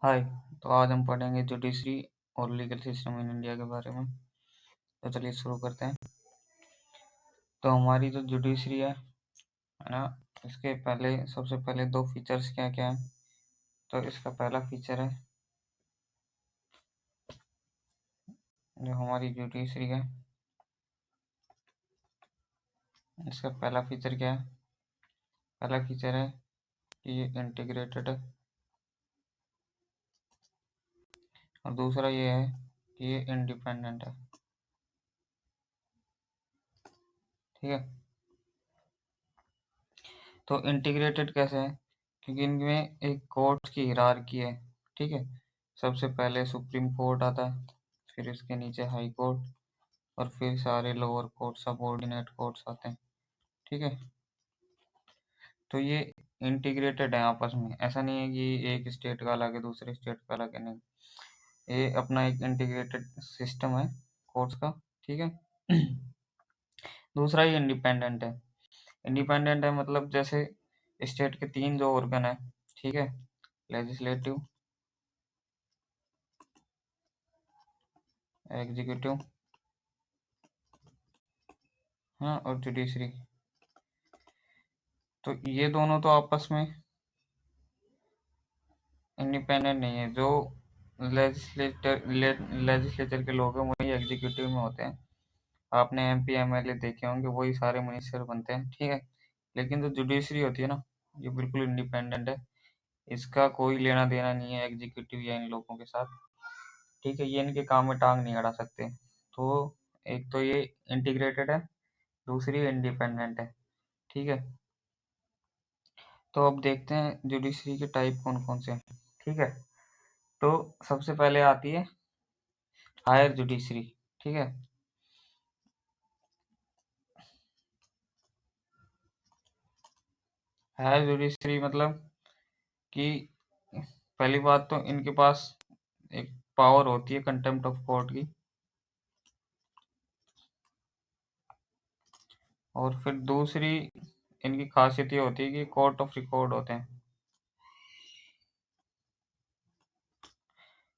हाय। तो आज हम पढ़ेंगे जुडिशरी और लीगल सिस्टम इन इंडिया के बारे में। तो चलिए शुरू करते हैं। तो हमारी जो जुडिशरी है ना, इसके पहले सबसे पहले दो फीचर्स क्या क्या है। तो इसका पहला फीचर है, जो हमारी जुडिशरी है, इसका पहला फीचर क्या है? पहला फीचर है कि ये इंटीग्रेटेड है, और दूसरा ये है कि ये इंडिपेंडेंट है। ठीक है। तो इंटीग्रेटेड कैसे है? क्योंकि इनमें एक कोर्ट की हिरार्की है। ठीक है। सबसे पहले सुप्रीम कोर्ट आता है, फिर इसके नीचे हाई कोर्ट, और फिर सारे लोअर कोर्ट, सबऑर्डिनेट कोर्ट्स आते हैं। ठीक है। तो ये इंटीग्रेटेड है आपस में, ऐसा नहीं है कि एक स्टेट का अलग है दूसरे स्टेट का अलग है, नहीं। ये अपना एक इंटीग्रेटेड सिस्टम है कोर्ट्स का। ठीक है। दूसरा, ये इंडिपेंडेंट है। इंडिपेंडेंट है मतलब जैसे स्टेट के तीन जो ऑर्गन है, ठीक है, लेजिस्लेटिव, एग्जीक्यूटिव, हाँ, और जुडिशरी। तो ये दोनों तो आपस में इंडिपेंडेंट नहीं है। जो लेजिस्लेचर के लोग हैं वही एग्जीक्यूटिव में होते हैं। आपने एमपी एमएलए देखे होंगे, वही सारे मिनिस्टर बनते हैं। ठीक है। लेकिन जो जुडिशरी होती है ना, ये बिल्कुल इंडिपेंडेंट है। इसका कोई लेना देना नहीं है एग्जीक्यूटिव या इन लोगों के साथ। ठीक है। ये इनके काम में टांग नहीं अड़ा सकते। तो एक तो ये इंटीग्रेटेड है, दूसरी इंडिपेंडेंट है। ठीक है। तो अब देखते हैं जुडिशरी के टाइप कौन कौन से हैं। ठीक है। तो सबसे पहले आती है हायर जुडिशरी। ठीक है। हायर जुडिशरी मतलब कि पहली बात तो इनके पास एक पावर होती है कंटेम्प्ट ऑफ कोर्ट की, और फिर दूसरी इनकी खासियत ये होती है कि कोर्ट ऑफ रिकॉर्ड होते हैं।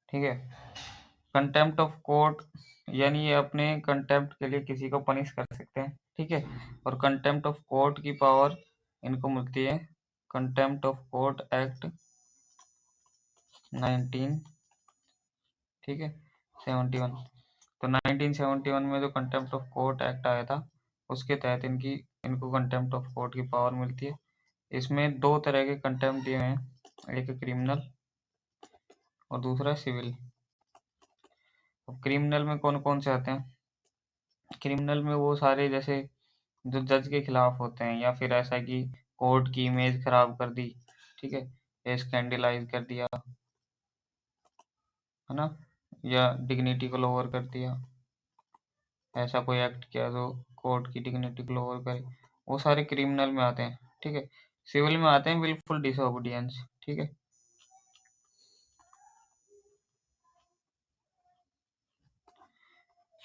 ठीक है। कंटेम्प्ट ऑफ कोर्ट यानी ये अपने कंटेम्प्ट के लिए किसी को पनिश कर सकते हैं। ठीक है। और कंटेम्प्ट ऑफ कोर्ट की पावर इनको मिलती है कंटेम्प्ट ऑफ कोर्ट एक्ट 19, ठीक है, 71। तो 1971 में जो कंटेम्प्ट ऑफ कोर्ट एक्ट आया था, उसके तहत इनको कंटेम्प्ट ऑफ कोर्ट की पावर मिलती है। इसमें दो तरह के कंटेम्प्ट दिए हैं, एक क्रिमिनल और दूसरा सिविल। अब क्रिमिनल में कौन कौन से आते हैं? क्रिमिनल में वो सारे जैसे जो जज के खिलाफ होते हैं, या फिर ऐसा कि कोर्ट की इमेज खराब कर दी, ठीक है, या स्कैंडलाइज कर दिया, है ना, या डिग्निटी को लोअर कर दिया, ऐसा कोई एक्ट किया जो कोर्ट की डिग्निटी को लोअर करे, वो सारे क्रिमिनल में आते हैं। ठीक है। सिविल में आते हैं विलफुल डिसोबीडियंस। ठीक है।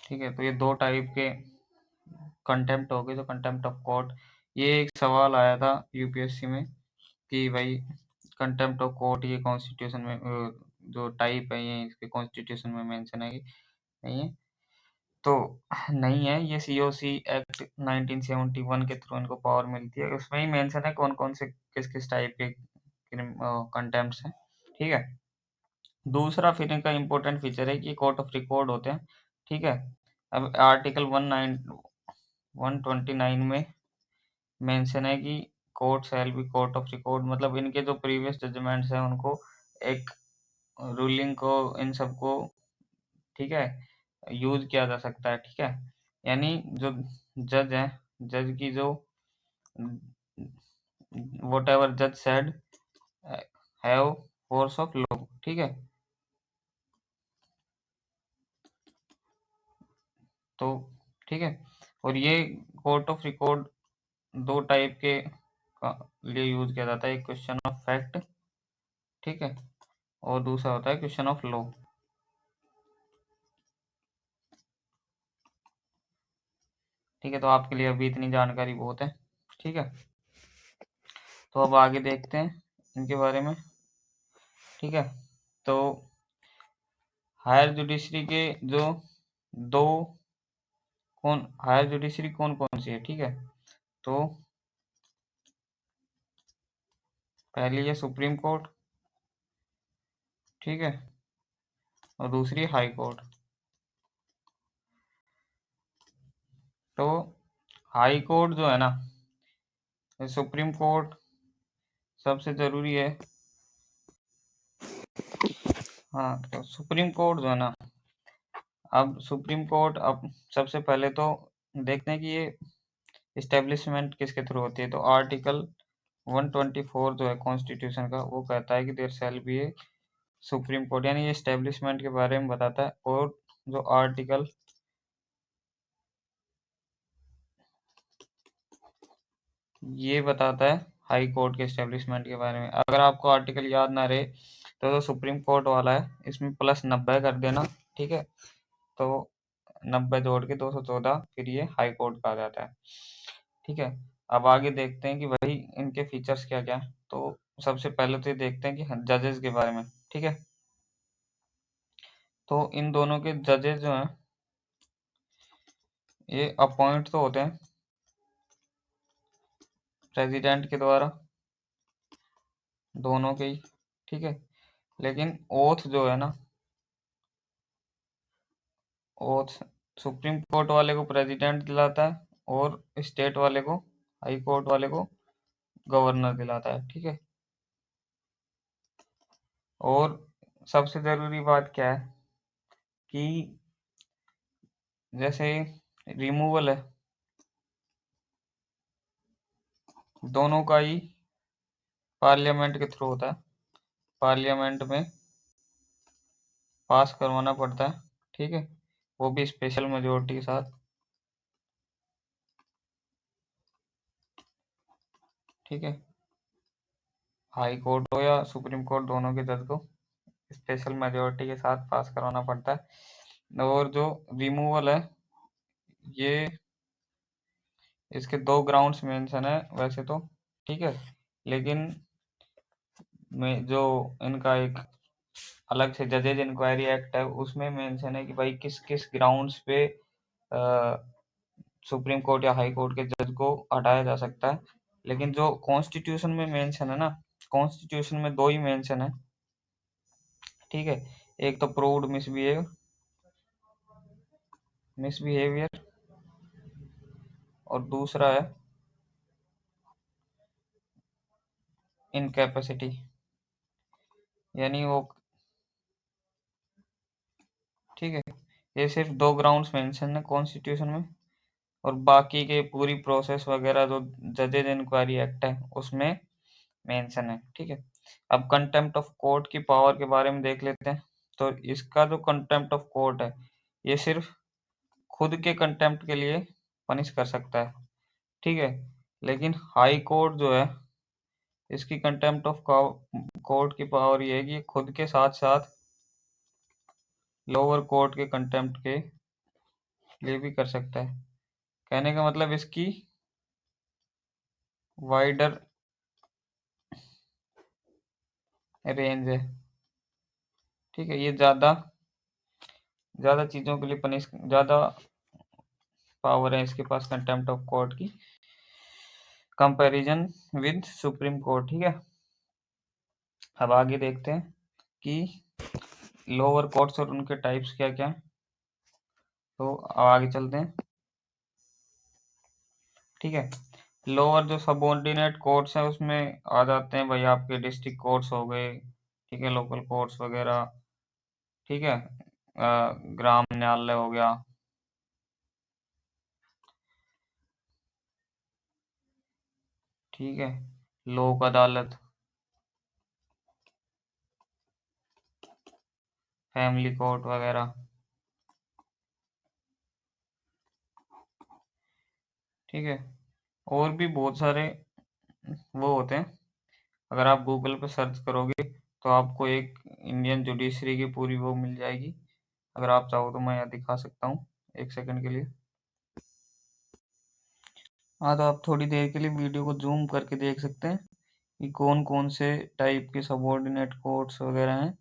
ठीक है। तो ये दो टाइप के कंटेम्प्ट हो गए, जो कंटेम्प्ट ऑफ कोर्ट। ये एक सवाल आया था यूपीएससी में कि भाई कंटेम्प्ट ऑफ कोर्ट ये कॉन्स्टिट्यूशन में जो टाइप है ये इसके कॉन्स्टिट्यूशन में मेंशन है कि नहीं है? तो नहीं है, ये सीओसी एक्ट 1971 के थ्रू इनको पावर मिलती है। उसमें ही मेंशन है कौन कौन से किस किस टाइप के कंटेम्प्ट्स हैं। ठीक है। दूसरा फिर इनका इम्पोर्टेंट फीचर है कि कोर्ट ऑफ रिकॉर्ड होते हैं। ठीक है। अब आर्टिकल 129 में मेंशन है कि court shall be court of record, मतलब इनके जो प्रीवियस जजमेंट्स हैं उनको एक रूलिंग को इन सबको, ठीक है, यूज किया जा सकता है। ठीक है। यानी जो जज है, जज की जो वट एवर जज said have force of law. ठीक है। तो ठीक है। और ये कोर्ट ऑफ रिकॉर्ड दो टाइप के का लिए यूज किया जाता है, एक क्वेश्चन ऑफ फैक्ट, ठीक है, और दूसरा होता है क्वेश्चन ऑफ लॉ। ठीक है। तो आपके लिए अभी इतनी जानकारी बहुत है। ठीक है। तो अब आगे देखते हैं इनके बारे में। ठीक है। तो हायर जुडिशरी के जो दो हायर जुडिशरी कौन कौन सी है, ठीक है। तो पहली है सुप्रीम कोर्ट, ठीक है, और दूसरी हाई कोर्ट। तो हाई कोर्ट जो है ना, सुप्रीम कोर्ट सबसे जरूरी है। हाँ, तो सुप्रीम कोर्ट जो है ना, अब सुप्रीम कोर्ट अब सबसे पहले तो देखते हैं कि ये इस्टेब्लिशमेंट किसके थ्रू होती है। तो आर्टिकल 124 जो है कॉन्स्टिट्यूशन का, वो कहता है कि there shall be a supreme court, यानी ये इस्टेब्लिशमेंट के बारे में बताता है। और जो आर्टिकल ये बताता है हाई कोर्ट के इस्टेब्लिशमेंट के बारे में। अगर आपको आर्टिकल याद ना रहे तो जो सुप्रीम कोर्ट वाला है इसमें प्लस 90 कर देना, ठीक है। तो 90 जोड़ के 214, फिर ये हाई कोर्ट का आ जाता है, ठीक है। अब आगे देखते हैं कि भाई इनके फीचर्स क्या क्या है। तो सबसे पहले तो ये देखते हैं कि जजेस के बारे में, ठीक है। तो इन दोनों के जजेस जो हैं ये अपॉइंट तो होते हैं प्रेसिडेंट के द्वारा, दोनों के ही, ठीक है। लेकिन ओथ जो है ना, ओथ सुप्रीम कोर्ट वाले को प्रेसिडेंट दिलाता है और स्टेट वाले को, हाई कोर्ट वाले को गवर्नर दिलाता है, ठीक है। और सबसे जरूरी बात क्या है कि जैसे रिमूवल है, दोनों का ही पार्लियामेंट के थ्रू होता है, पार्लियामेंट में पास करवाना पड़ता है, ठीक है, वो भी स्पेशल मेजोरिटी के साथ, ठीक है। हाई कोर्ट हो या सुप्रीम कोर्ट, दोनों के जज को स्पेशल मेजोरिटी के साथ पास करवाना पड़ता है। और जो रिमूवल है, ये इसके दो ग्राउंड्स मेंशन है वैसे तो, ठीक है। लेकिन में जो इनका एक अलग से जजेज इंक्वायरी एक्ट है उसमें मेंशन है कि भाई किस किस ग्राउंड्स पे सुप्रीम कोर्ट या हाई कोर्ट के जज को हटाया जा सकता है। लेकिन जो कॉन्स्टिट्यूशन में मेंशन है ना, कॉन्स्टिट्यूशन में दो ही मेंशन है, ठीक है। एक तो प्रूव्ड मिसबिहेवियर और दूसरा है इनकैपेसिटी, यानी वो, ठीक है। ये सिर्फ दो ग्राउंड्स मेंशन है कॉन्स्टिट्यूशन में, और बाकी के पूरी प्रोसेस वगैरह जो जजेज इंक्वायरी एक्ट है उसमें मेंशन है, ठीक है। अब कंटेम्प्ट ऑफ कोर्ट की पावर के बारे में देख लेते हैं। तो इसका जो कंटेम्प्ट ऑफ कोर्ट है, ये सिर्फ खुद के कंटेम्प्ट के लिए पनिश कर सकता है, ठीक है। लेकिन हाई कोर्ट जो है, इसकी कंटेम्प्ट ऑफ कोर्ट की पावर ये है कि ये खुद के साथ साथ लोअर कोर्ट के कंटेम्प्ट के लिए भी कर सकता है। कहने का मतलब इसकी वाइडर रेंज है, ठीक है। ये ज्यादा ज्यादा चीजों के लिए पनिश, ज्यादा पावर है इसके पास कंटेम्प्ट ऑफ कोर्ट की कंपैरिजन विद सुप्रीम कोर्ट, ठीक है। अब आगे देखते हैं कि लोअर कोर्ट्स और उनके टाइप्स क्या क्या हैं। तो अब आगे चलते हैं, ठीक है। लोअर जो सबऑर्डिनेट कोर्ट्स हैं उसमें आ जाते हैं भाई आपके डिस्ट्रिक्ट कोर्ट्स हो गए, ठीक है, लोकल कोर्ट्स वगैरह, ठीक है, ग्राम न्यायालय हो गया, ठीक है, लोक अदालत, फैमिली कोर्ट वगैरह, ठीक है। और भी बहुत सारे वो होते हैं, अगर आप गूगल पे सर्च करोगे तो आपको एक इंडियन जुडिशरी की पूरी वो मिल जाएगी। अगर आप चाहो तो मैं यहाँ दिखा सकता हूँ एक सेकंड के लिए। हाँ, तो आप थोड़ी देर के लिए वीडियो को जूम करके देख सकते हैं कि कौन कौन से टाइप के सबऑर्डिनेट कोर्ट्स वगैरह हैं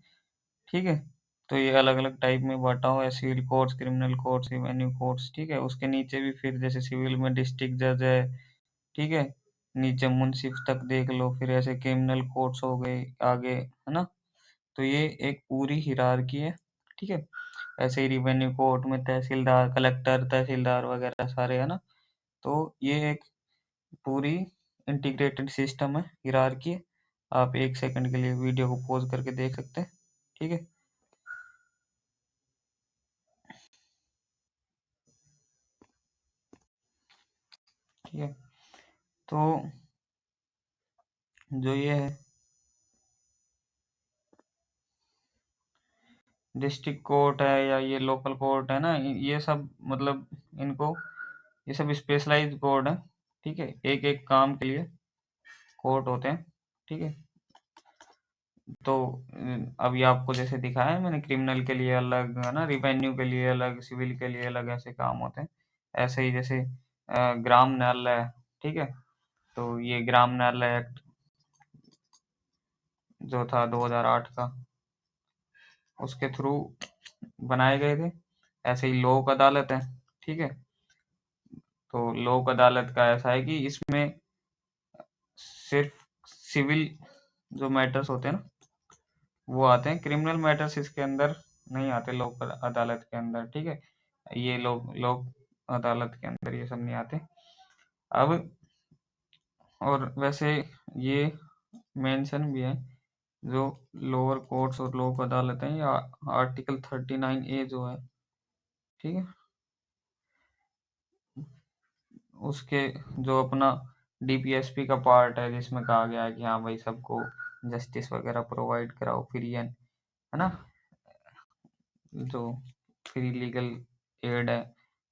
ठीक है। तो ये अलग अलग टाइप में बांटा हुआ है, civil courts, criminal courts, revenue courts, ठीक है। उसके नीचे भी फिर जैसे सिविल में डिस्ट्रिक्ट जज है, ठीक है, नीचे मुंसिफ तक देख लो, फिर ऐसे क्रिमिनल कोर्ट्स हो गए आगे, है ना। तो ये एक पूरी हिरार्की है, ठीक है। ऐसे ही रेवेन्यू कोर्ट में तहसीलदार, कलेक्टर, तहसीलदार वगैरह सारे, है ना। तो ये एक पूरी इंटीग्रेटेड सिस्टम है, हिरार्की है। आप 1 सेकंड के लिए वीडियो को पॉज करके देख सकते हैं, ठीक है। ठीक है, तो जो ये है डिस्ट्रिक्ट कोर्ट है या ये लोकल कोर्ट है ना, ये सब मतलब इनको, ये सब स्पेशलाइज्ड कोर्ट है, ठीक है। एक एक काम के लिए कोर्ट होते हैं, ठीक है। तो अभी आपको जैसे दिखाया है मैंने, क्रिमिनल के लिए अलग, है ना, रिवेन्यू के लिए अलग, सिविल के लिए अलग, ऐसे काम होते हैं। ऐसे ही जैसे ग्राम न्यायालय है, ठीक है। तो ये ग्राम न्यायालय एक्ट जो था 2008 का, उसके थ्रू बनाए गए थे। ऐसे ही लोक अदालत है, ठीक है। तो लोक अदालत का ऐसा है कि इसमें सिर्फ सिविल जो मैटर्स होते हैं ना, वो आते हैं। क्रिमिनल मैटर्स इसके अंदर नहीं आते, लोक अदालत के अंदर, ठीक है। ये लोग लोक अदालत के अंदर ये सब नहीं आते। अब और वैसे ये मेंशन भी है, जो लोअर कोर्ट्स और लोक अदालत है, या आर्टिकल 39A जो है, ठीक है, उसके जो अपना डीपीएसपी का पार्ट है, जिसमें कहा गया है कि हाँ भाई सबको जस्टिस वगैरह प्रोवाइड कराओ, फ्री एंड, है ना, जो फ्री लीगल एड है,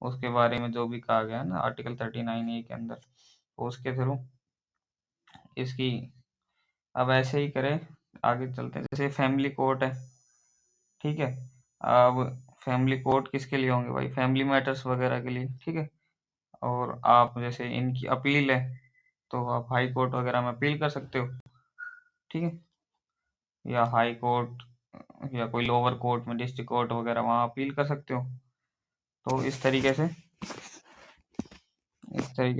उसके बारे में जो भी कहा गया है ना आर्टिकल 39A के अंदर, तो उसके थ्रू इसकी, अब ऐसे ही करें, आगे चलते हैं। जैसे फैमिली कोर्ट है, ठीक है। अब फैमिली कोर्ट किसके लिए होंगे भाई? फैमिली मैटर्स वगैरह के लिए, ठीक है। और आप जैसे इनकी अपील है, तो आप हाई कोर्ट वगैरह में अपील कर सकते हो, ठीक है। या हाई कोर्ट या कोई लोअर कोर्ट में, डिस्ट्रिक्ट कोर्ट वगैरह, वहाँ अपील कर सकते हो। तो इस तरीके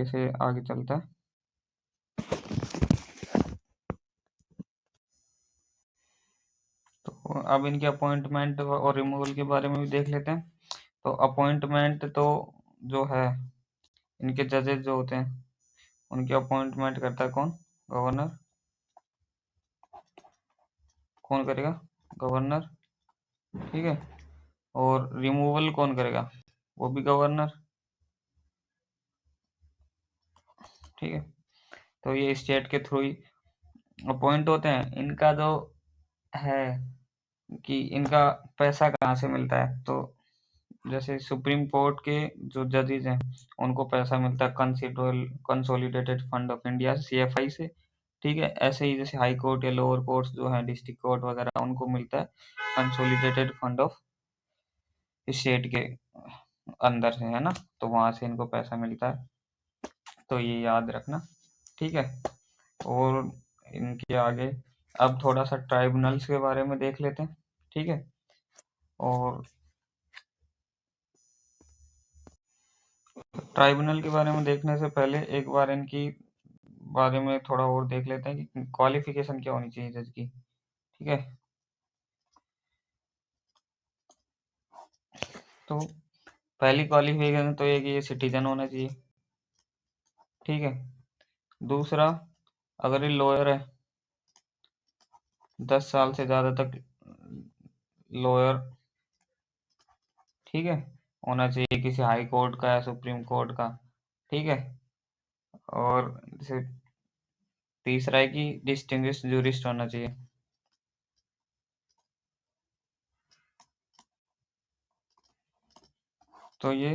से आगे चलता है। तो अब इनके अपॉइंटमेंट और रिमूवल के बारे में भी देख लेते हैं। तो अपॉइंटमेंट तो जो है, इनके जजेस जो होते हैं, उनकी अपॉइंटमेंट करता है कौन? गवर्नर। कौन करेगा? गवर्नर, ठीक है। और रिमूवल कौन करेगा? वो भी गवर्नर, ठीक है। तो ये स्टेट के थ्रू ही अपॉइंट होते हैं। इनका जो है कि इनका पैसा कहाँ से मिलता है, तो जैसे सुप्रीम कोर्ट के जो जजेस हैं, उनको पैसा मिलता है consolidated fund of India, CFI से, ठीक है। ऐसे ही जैसे हाई कोर्ट या लोअर कोर्ट्स जो हैं, डिस्ट्रिक्ट कोर्ट वगैरह, उनको मिलता है कंसोलिडेटेड फंड ऑफ स्टेट के अंदर से, है ना। तो वहां से इनको पैसा मिलता है, तो ये याद रखना, ठीक है। और इनके आगे अब थोड़ा सा ट्राइब्यूनल्स के बारे में देख लेते हैं, ठीक है। और ट्राइब्यूनल के बारे में देखने से पहले एक बार इनकी बारे में थोड़ा और देख लेते हैं कि क्वालिफिकेशन क्या होनी चाहिए जज की, ठीक है। तो पहली क्वालिफिकेशन तो ये कि ये सिटीजन होना चाहिए, ठीक है। दूसरा, अगर ये लॉयर है, 10 साल से ज्यादा तक लॉयर, ठीक है, होना चाहिए, किसी हाई कोर्ट का या सुप्रीम कोर्ट का, ठीक है। और जैसे तीसरा है कि डिस्टिंग्विश जूरिस्ट होना चाहिए। तो ये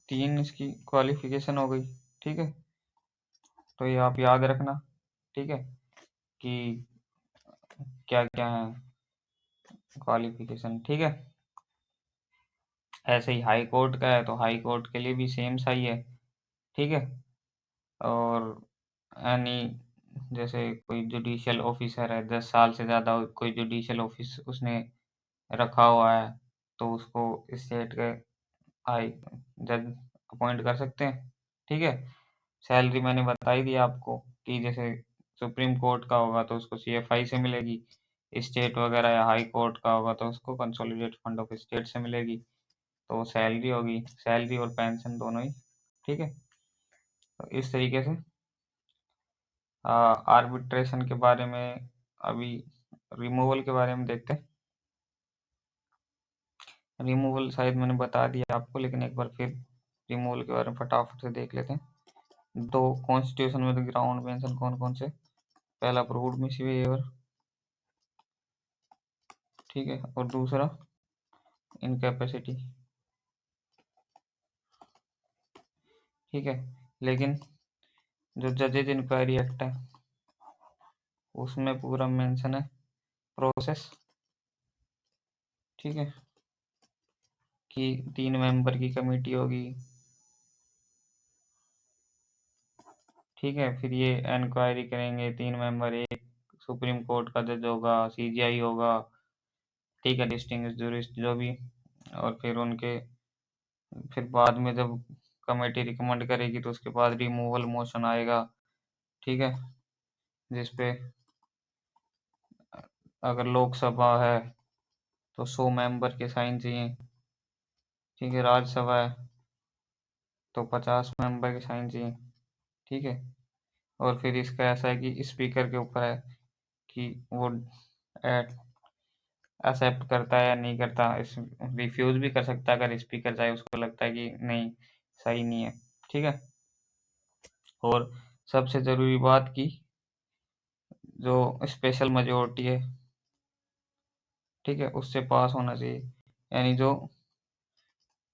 3 इसकी क्वालिफिकेशन हो गई, ठीक है। तो ये आप याद रखना, ठीक है, कि क्या क्या है क्वालिफिकेशन, ठीक है। ऐसे ही हाई कोर्ट का है, तो हाई कोर्ट के लिए भी सेम सा ही है, ठीक है। और एनी जैसे कोई जुडिशियल ऑफिसर है, 10 साल से ज़्यादा कोई जुडिशियल ऑफिस उसने रखा हुआ है, तो उसको स्टेट के हाई जज अपॉइंट कर सकते हैं। ठीक है, सैलरी मैंने बता ही दिया आपको कि जैसे सुप्रीम कोर्ट का होगा तो उसको सीएफआई से मिलेगी, स्टेट वगैरह या हाई कोर्ट का होगा तो उसको कंसोलिडेट फंड ऑफ स्टेट से मिलेगी। तो सैलरी होगी, सैलरी और पेंशन दोनों ही। ठीक है, तो इस तरीके से आर्बिट्रेशन के बारे में अभी रिमूवल के बारे में देखते हैं। रिमूवल शायद मैंने बता दिया आपको, लेकिन एक बार फिर रिमूवल के बारे में फटाफट से देख लेते हैं। दो कॉन्स्टिट्यूशन में ग्राउंड मेंशन कौन कौन से, पहला अप्रूव्ड मिसबिहेवियर, ठीक है, और दूसरा इनकैपेसिटी। ठीक है, लेकिन जो जजेज इंक्वायरी एक्ट है उसमें पूरा मेंशन है प्रोसेस। ठीक है, कि 3 मेंबर की कमेटी होगी। ठीक है, फिर ये इंक्वायरी करेंगे 3 मेंबर, एक सुप्रीम कोर्ट का जज होगा, सीजीआई होगा, ठीक है, डिस्टिंग्विश्ड जूरिस्ट जो भी, और फिर बाद में जब कमेटी रिकमेंड करेगी तो उसके बाद रिमूवल मोशन आएगा। ठीक है, जिसपे अगर लोकसभा है तो 100 मेंबर के साइन चाहिए। ठीक है, राज्यसभा है तो 50 मेंबर के साइन चाहिए। ठीक है, और फिर इसका ऐसा है कि स्पीकर के ऊपर है कि वो एक्सेप्ट करता है या नहीं करता। इस रिफ्यूज भी कर सकता है अगर स्पीकर चाहे, उसको लगता है कि नहीं सही नहीं है। ठीक है, और सबसे ज़रूरी बात की जो स्पेशल मेजोरिटी है, ठीक है, उससे पास होना चाहिए, यानी जो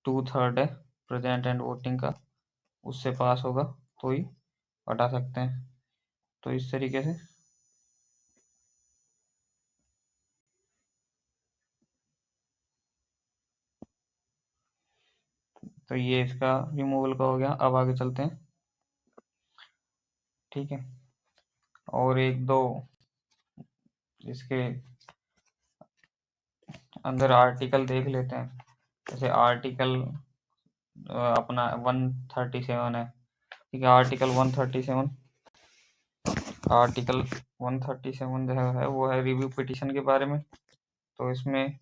2/3 है प्रेजेंट एंड वोटिंग का, उससे पास होगा तो ही हटा सकते हैं। तो इस तरीके से तो ये इसका रिमूवल का हो गया। अब आगे चलते हैं। ठीक है, और एक दो इसके अंदर आर्टिकल देख लेते हैं। जैसे आर्टिकल अपना 137 है। ठीक है, आर्टिकल 137 जो है वो है रिव्यू पिटीशन के बारे में। तो इसमें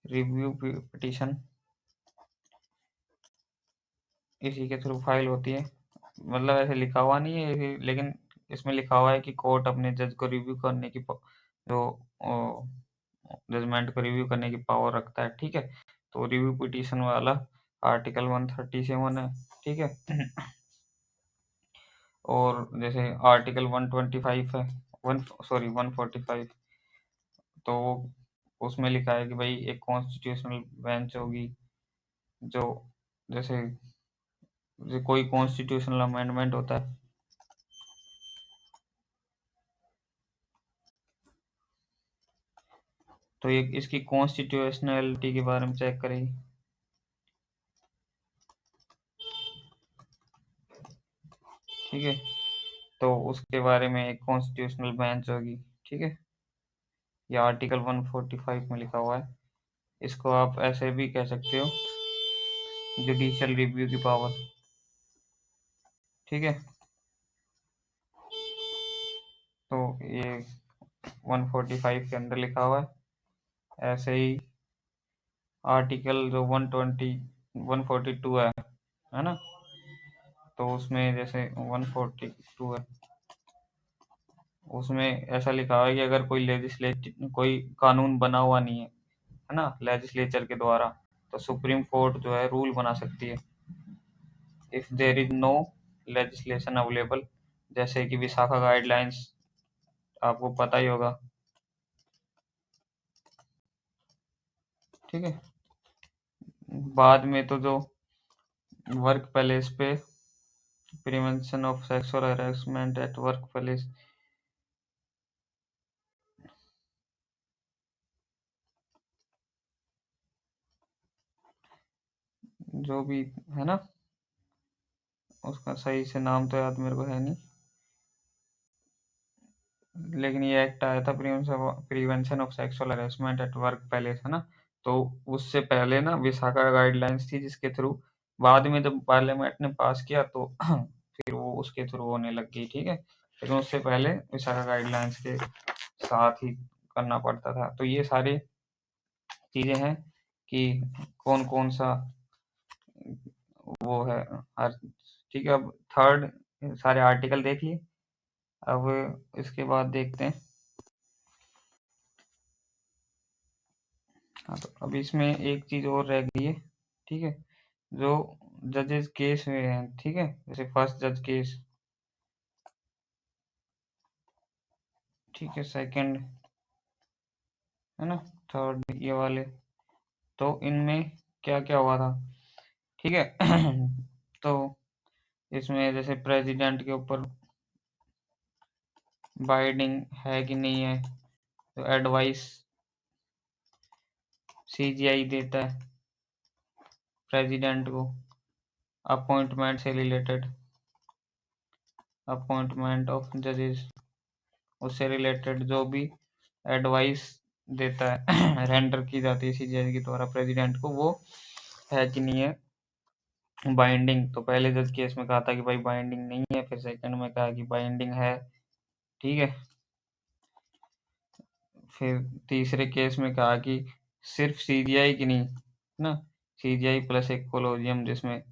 रिव्यू पिटीशन इसी के थ्रू फाइल होती है। मतलब ऐसे लिखा हुआ नहीं है, लेकिन इसमें लिखा हुआ है कि कोर्ट अपने जज को रिव्यू करने की जो जजमेंट को रिव्यू करने की पावर रखता है। ठीक है, तो रिव्यू पिटीशन वाला आर्टिकल 137 है। ठीक है, और जैसे आर्टिकल 125 है, 145, तो उसमें लिखा है कि भाई एक कॉन्स्टिट्यूशनल बेंच होगी जो जैसे कोई कॉन्स्टिट्यूशनल अमेंडमेंट होता है तो ये इसकी कॉन्स्टिट्यूशनलिटी के बारे में चेक करेगी। ठीक है, तो उसके बारे में एक कॉन्स्टिट्यूशनल बेंच होगी। ठीक है, ये आर्टिकल 145 में लिखा हुआ है। इसको आप ऐसे भी कह सकते हो जुडिशियल रिव्यू की पावर। ठीक है, तो ये 145 के अंदर लिखा हुआ है। ऐसे ही आर्टिकल जो 142 है ना, तो उसमें जैसे 142 है, उसमें ऐसा लिखा हुआ है कि अगर कोई कानून बना हुआ नहीं है ना लेजिस्लेचर के द्वारा, तो सुप्रीम कोर्ट जो है रूल बना सकती है if there is no legislation available. जैसे कि विशाखा गाइडलाइंस आपको पता ही होगा। ठीक है, बाद में तो जो वर्क प्लेस पे prevention of sexual harassment at work place, जो भी है ना, उसका सही से नाम तो याद मेरे को है नहीं, लेकिन ये एक्ट आया था prevention of sexual harassment at work palace, है ना। तो उससे पहले ना विशाखा गाइडलाइंस थी, जिसके थ्रू बाद में जब पार्लियामेंट ने पास किया तो फिर वो उसके थ्रू होने लग गई, ठीक है। लेकिन उससे पहले विशाखा गाइडलाइंस के साथ ही करना पड़ता था। तो ये सारी चीजें हैं कि कौन कौन सा वो है हर, ठीक है। अब थर्ड सारे आर्टिकल देख लिए, अब इसके बाद देखते हैं। हाँ, तो अब इसमें एक चीज और रह गई है, ठीक है, जो जजेस केस में है, ठीक है। जैसे फर्स्ट जज केस, ठीक है, सेकंड, है ना, थर्ड, ये वाले। तो इनमें क्या क्या हुआ था, ठीक है। तो इसमें जैसे प्रेसिडेंट के ऊपर बाइंडिंग है कि नहीं है, तो एडवाइस सीजीआई देता है प्रेसिडेंट को अपॉइंटमेंट से रिलेटेड, अपॉइंटमेंट ऑफ जजेस, उससे रिलेटेड जो भी एडवाइस देता है रेंडर की जाती है सीजीआई के द्वारा प्रेसिडेंट को, वो है कि नहीं है बाइंडिंग। तो पहले जज केस में कहा था कि भाई बाइंडिंग नहीं है, फिर सेकंड में कहा कि बाइंडिंग है, ठीक है। फिर तीसरे केस में कहा कि सिर्फ सीजीआई की नहीं, ना, सीजीआई प्लस एक कोलोजियम, जिसमें,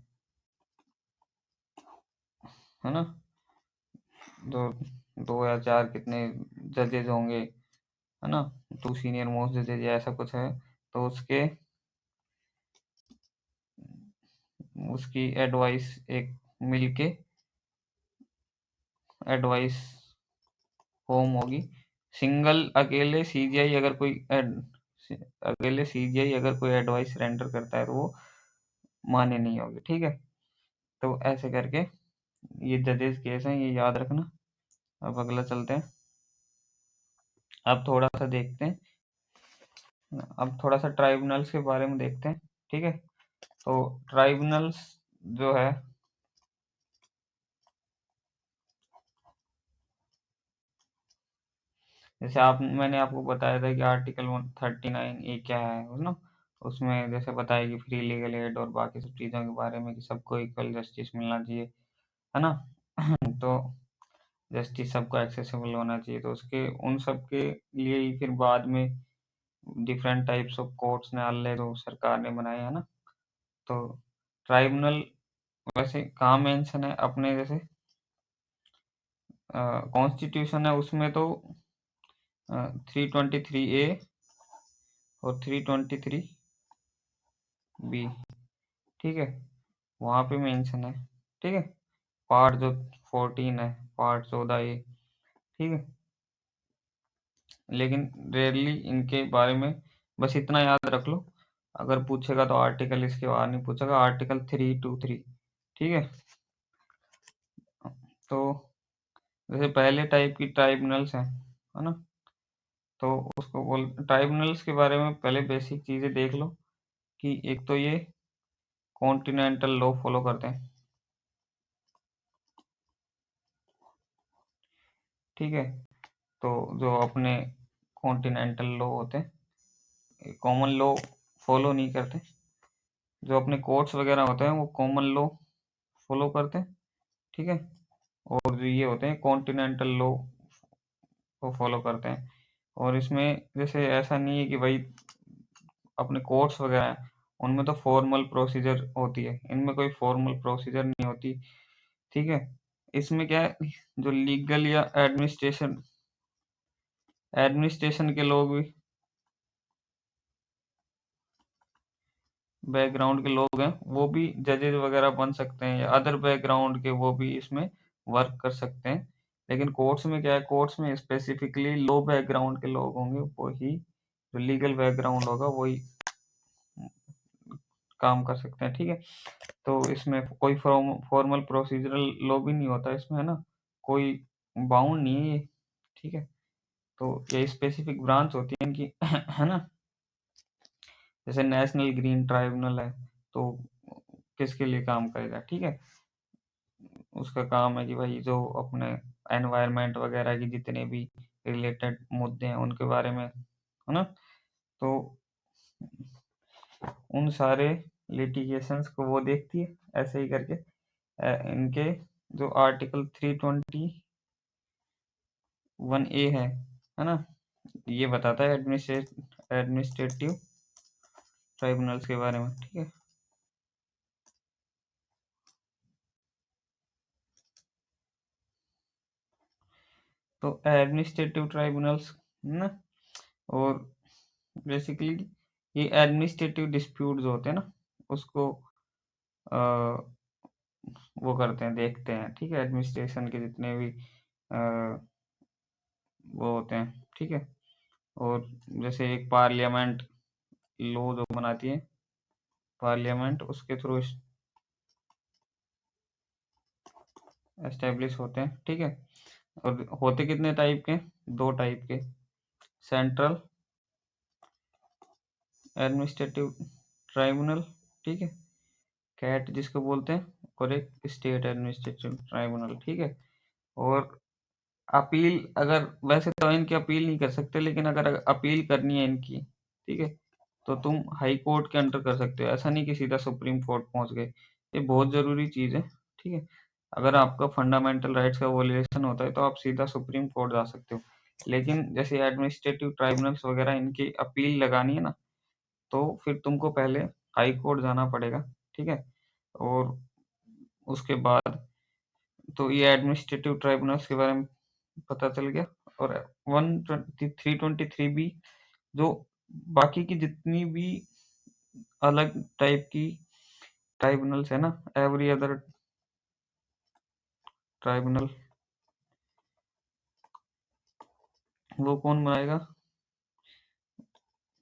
है ना, दो दो या चार कितने जजेज होंगे, है ना, टू सीनियर मोस्ट जजेज या ऐसा कुछ है, तो उसके उसकी एडवाइस एक मिलके एडवाइस होम होगी। सिंगल अकेले सीजीआई अगर कोई अकेले सीजीआई अगर कोई एडवाइस रेंडर करता है तो वो मान्य नहीं होगी, ठीक है। तो ऐसे करके ये जजेस केस हैं, ये याद रखना। अब अगला चलते हैं, अब थोड़ा सा देखते हैं, अब थोड़ा सा ट्राइब्यूनल्स के बारे में देखते हैं, ठीक है। तो ट्राइब्यूनल्स जो है, जैसे मैंने आपको बताया था कि आर्टिकल 139 ए क्या है ना, उसमें जैसे बताया कि फ्री लीगल एड और बाकी सब चीज़ों के बारे में कि सबको इक्वल जस्टिस मिलना चाहिए, है ना। तो जस्टिस सबको एक्सेसिबल होना चाहिए, तो उसके उन सब के लिए ही फिर बाद में डिफरेंट टाइप्स ऑफ कोर्ट्स ने अलग तो सरकार ने बनाए, है ना। तो ट्राइब्यूनल वैसे कहाँ मेंशन है अपने, जैसे कॉन्स्टिट्यूशन है उसमें तो 323A और 323B, ठीक है, वहाँ पे मेंशन है, ठीक है। पार्ट जो 14 है, पार्ट 14A, ठीक है। लेकिन रेयरली इनके बारे में बस इतना याद रख लो, अगर पूछेगा तो आर्टिकल इसके बाहर नहीं पूछेगा, आर्टिकल 323, ठीक है। तो जैसे पहले टाइप की ट्राइब्यूनल्स हैं, है ना, तो उसको बोल ट्राइब्यूनल्स के बारे में पहले बेसिक चीजें देख लो कि एक तो ये कॉन्टिनेंटल लॉ फॉलो करते हैं, ठीक है। तो जो अपने कॉन्टिनेंटल लॉ होते हैं कॉमन लॉ फॉलो नहीं करते, जो अपने कोर्ट्स वगैरह होते हैं वो कॉमन लॉ फॉलो करते हैं, ठीक है। और जो ये होते हैं कॉन्टिनेंटल लॉ को फॉलो करते हैं। और इसमें जैसे ऐसा नहीं है कि भाई अपने कोर्ट्स वगैरह हैं उनमें तो फॉर्मल प्रोसीजर होती है, इनमें कोई फॉर्मल प्रोसीजर नहीं होती, ठीक है। इसमें क्या है, जो लीगल या एडमिनिस्ट्रेशन एडमिनिस्ट्रेशन के लोग भी बैकग्राउंड के लोग हैं वो भी जजेस वगैरह बन सकते हैं, या अदर बैकग्राउंड के वो भी इसमें वर्क कर सकते हैं। लेकिन कोर्ट्स में क्या है, कोर्ट्स में स्पेसिफिकली लो बैकग्राउंड के लोग होंगे, वही जो लीगल बैकग्राउंड होगा वही काम कर सकते हैं, ठीक है। तो इसमें कोई फॉर्मल प्रोसीजरल लॉ भी नहीं होता इसमें, है ना, कोई बाउंड नहीं है ये, ठीक है। तो ये स्पेसिफिक ब्रांच होती है इनकी है ना। जैसे नेशनल ग्रीन ट्राइब्यूनल है, तो किसके लिए काम करेगा, ठीक है। उसका काम है कि भाई जो अपने एनवायरनमेंट वगैरह की जितने भी रिलेटेड मुद्दे हैं उनके बारे में, है ना, तो उन सारे लिटिगेशंस को वो देखती है ऐसे ही करके। इनके जो आर्टिकल 321A है ना, ये बताता है एडमिनिस्ट्रेटिव ट्राइब्यूनल्स के बारे में, ठीक है। तो एडमिनिस्ट्रेटिव ट्राइब्यूनल्स ना, और बेसिकली ये एडमिनिस्ट्रेटिव डिस्प्यूट जो होते हैं ना उसको आ, वो करते हैं, देखते हैं, ठीक है, एडमिनिस्ट्रेशन के जितने भी आ, वो होते हैं, ठीक है। और जैसे एक पार्लियामेंट लॉ जो बनाती है पार्लियामेंट, उसके थ्रू एस्टेब्लिश होते हैं, ठीक है। और होते कितने टाइप के, दो टाइप के, सेंट्रल एडमिनिस्ट्रेटिव ट्राइब्यूनल, ठीक है, कैट जिसको बोलते हैं, और एक स्टेट एडमिनिस्ट्रेटिव ट्राइब्यूनल, ठीक है। और अपील, अगर वैसे तो इनकी अपील नहीं कर सकते, लेकिन अगर अपील करनी है इनकी, ठीक है, तो तुम हाई कोर्ट के अंडर कर सकते हो, ऐसा नहीं कि सीधा सुप्रीम कोर्ट पहुंच गए। ये बहुत जरूरी चीज है, ठीक है। अगर आपका फंडामेंटल राइट्स का वोलेशन होता है तो आप सीधा सुप्रीम कोर्ट जा सकते हो, लेकिन जैसे एडमिनिस्ट्रेटिव ट्राइब्यूनल्स वगैरह इनकी अपील लगानी है ना, तो फिर तुमको पहले हाई कोर्ट जाना पड़ेगा, ठीक है। और उसके बाद तो ये एडमिनिस्ट्रेटिव ट्राइब्यूनल्स के बारे में पता चल गया। और 323B जो बाकी की जितनी भी अलग टाइप की ट्राइब्यूनल्स है ना, एवरी अदर ट्राइब्यूनल, वो कौन बनाएगा,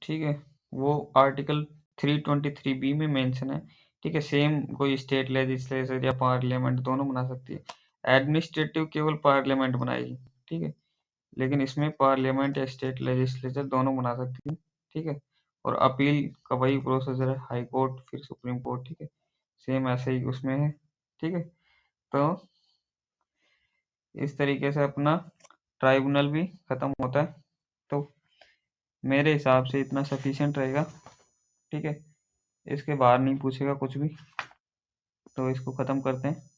ठीक है, वो आर्टिकल 323B में मेंशन है, ठीक है। सेम कोई स्टेट लेजिस्लेचर या पार्लियामेंट दोनों बना सकती है। एडमिनिस्ट्रेटिव केवल पार्लियामेंट बनाएगी, ठीक है, लेकिन इसमें पार्लियामेंट या स्टेट लेजिस्लेचर दोनों बना सकती है, ठीक है। और अपील का वही प्रोसीजर है, हाई कोर्ट फिर सुप्रीम कोर्ट, ठीक है, सेम ऐसे ही उसमें है, ठीक है। तो इस तरीके से अपना ट्राइब्यूनल भी खत्म होता है। तो मेरे हिसाब से इतना सफिशिएंट रहेगा, ठीक है, इसके बाहर नहीं पूछेगा कुछ भी, तो इसको खत्म करते हैं।